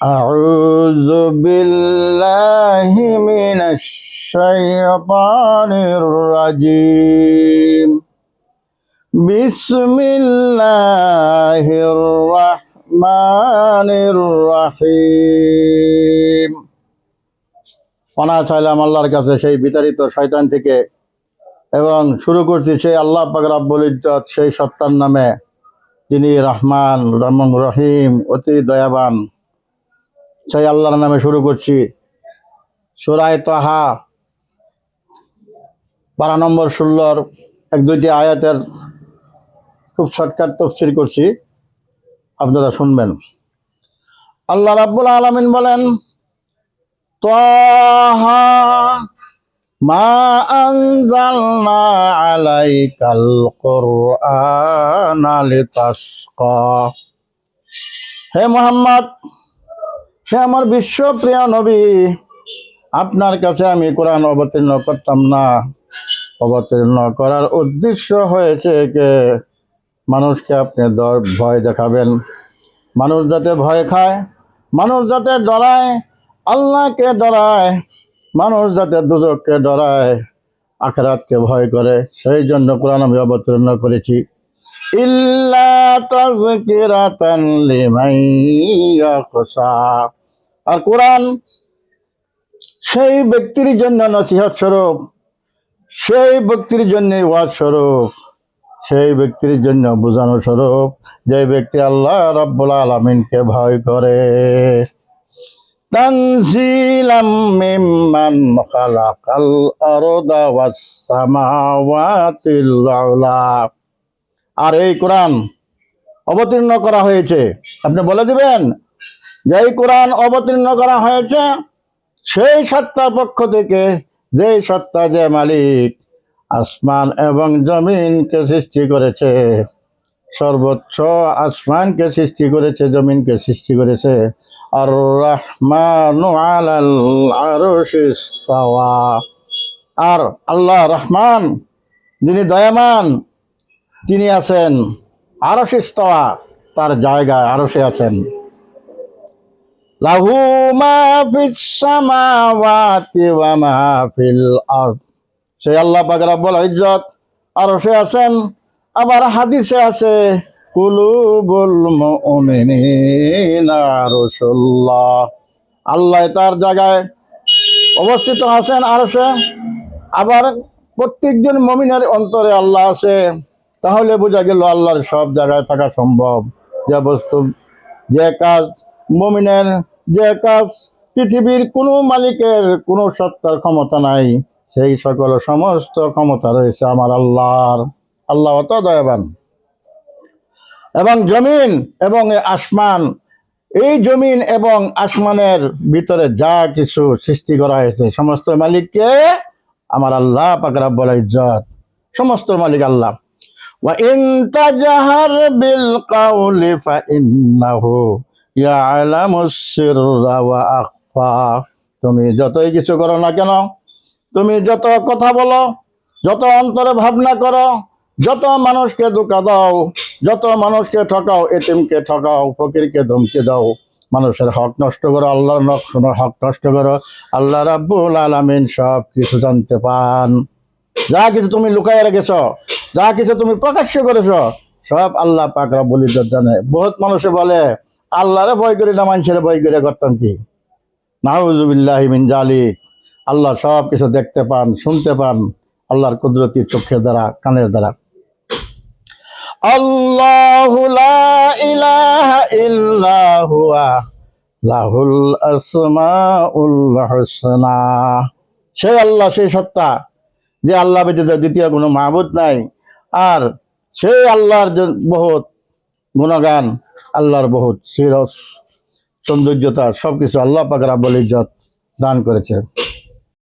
أعوذ بالله من الشيطان الرجيم بسم الله الرحمن الرحيم পানা চাইলাম আল্লাহর কাছে সেই বিতাড়িত শয়তান থেকে এবং শুরু করছি সেই আল্লাহ পাক রব্বুল ইজ্জত সেই সত্তার নামে যিনি রহমান এবং রহিম অতি দয়াবান সেই আল্লাহর নামে শুরু করছি সূরা তাহা 12 নম্বর 16 এক দুইটি আয়াতের খুব শর্টকাট তাফসীর করছি, আপনারা শুনবেন। আল্লাহ রাব্বুল আলামিন বলেন, তাহা মা আনজালনা আলাইকাল কুরআনা লিতাশকা। হে মুহাম্মদ, হে আমার বিশ্বপ্রিয় নবী, আপনার কাছে আমি কোরআন অবতীর্ণ করতাম না। অবতীর্ণ করার উদ্দেশ্য হয়েছে যে মানুষকে আপনি ভয় দেখাবেন, মানুষ যাতে ভয় খায়, মানুষ যাতে ডরায়, আল্লাহকে ডরায়, মানুষ যাতে দুজককে ডরায়, আখিরাতকে ভয় করে, সেই জন্য কোরআন আমি অবতীর্ণ করেছি। ইল্লা তাযকিরাতান লিমান ইয়াখশা। আর কোরআন সেই ব্যক্তির জন্য নসিহত স্বরূপ, সেই ব্যক্তির জন্য ওয়াজ স্বরূপ, সেই ব্যক্তির জন্য বোঝানো স্বরূপ যে ব্যক্তি আল্লাহ রাব্বুল আলামিনকে ভয় করে। তানজিলাম মিম্মান খালাকাল আরদা ওয়াস সামাওয়াতিল আলা। আর এই কোরআন অবতীর্ণ করা হয়েছে, আপনি বলে দিবেন যে এই কোরআন অবতীর্ণ করা হয়েছে সেই সত্তার পক্ষ থেকে, যে সত্তা, যে মালিক আসমান এবং জমিনকে সৃষ্টি করেছে, সর্বোচ্চ আসমানকে সৃষ্টি করেছে, জমিনকে সৃষ্টি করেছে। আর রহমানু আলাল আরশি ইস্তাওয়া। আর আল্লাহ রহমান, যিনি দয়াবান, তিনি আছেন আরশে ইস্তাওয়া, তার জায়গায় আরশে আছেন। লাহু মা ফিস সামাওয়াতি ওয়া মা ফিল আরদ। সেই আল্লাহ পাক রব্বুল ইজ্জত আরশে আছেন। আবার হাদিসে আছে কুলুবুল মুমিনিনা রাসূলুল্লাহ। আল্লাহ তার জায়গায় অবস্থিত আছেন আরশে। আবার প্রত্যেকজন মুমিনের অন্তরে আল্লাহ আছে। তাহলে বোঝা গেল আল্লাহর সব জায়গায় থাকা সম্ভব। যে বস্তু, যে কাজ মুমিনের, যে কাজ পৃথিবীর কোনো মালিকের, কোনো সত্তার ক্ষমতা নাই, সেই সকল সমস্ত ক্ষমতা রয়েছে আমার আল্লাহর। আল্লাহ অত দয়াবান। এবং জমিন এবং আসমান, এই জমিন এবং আসমানের ভিতরে যা কিছু সৃষ্টি করা হয়েছে, সমস্ত মালিককে আমার আল্লাহ পাক রব্বুল ইজ্জত, সমস্ত মালিক আল্লাহ। ওয়া ইন তাজহার বিল কাউলি ফা ইন্নাহু ইয়ালামুস সিররা ওয়া আখফা। তুমি যতই কিছু করো না কেন, তুমি যত কথা বলো, যত অন্তরে ভাবনা করো, যত মানুষকে ধোঁকা দাও, যত মানুষকে ঠকাও, এতিমকে ঠকাও, ফকিরকে ধমকে দাও, মানুষের হক নষ্ট করো, আল্লাহর হক নষ্ট করো, আল্লাহ রাব্বুল আলামিন সব কিছু জানতে পান। যা কিছু তুমি লুকায় রেখেছ, যা কিছু তুমি প্রকাশ্য করেছ, সব আল্লাহ পাক রব্বুল ইজ্জত জানে। বহুত মানুষে বলে আল্লাহরে ভয় করি না, মানুষের ভয় করে করতাম কি। নাউযুবিল্লাহি মিন যালিক। আল্লাহ সব কিছু দেখতে পান, শুনতে পান, আল্লাহর কুদরতি চোখের দ্বারা, কানের দ্বারা। আল্লাহু লা ইলাহা ইল্লা হুয়া লাহুল আসমাউল হুসনা। সেই আল্লাহ, সেই সত্তা, যে আল্লাহ ব্যতীত দ্বিতীয় কোনো মাবুদ নাই। আর সেই আল্লাহর বহুত গুণগান, আল্লাহর বহুত সৌন্দর্যতা, সবকিছু আল্লাহ পাক রব্বুল ইজ্জত দান করেছে।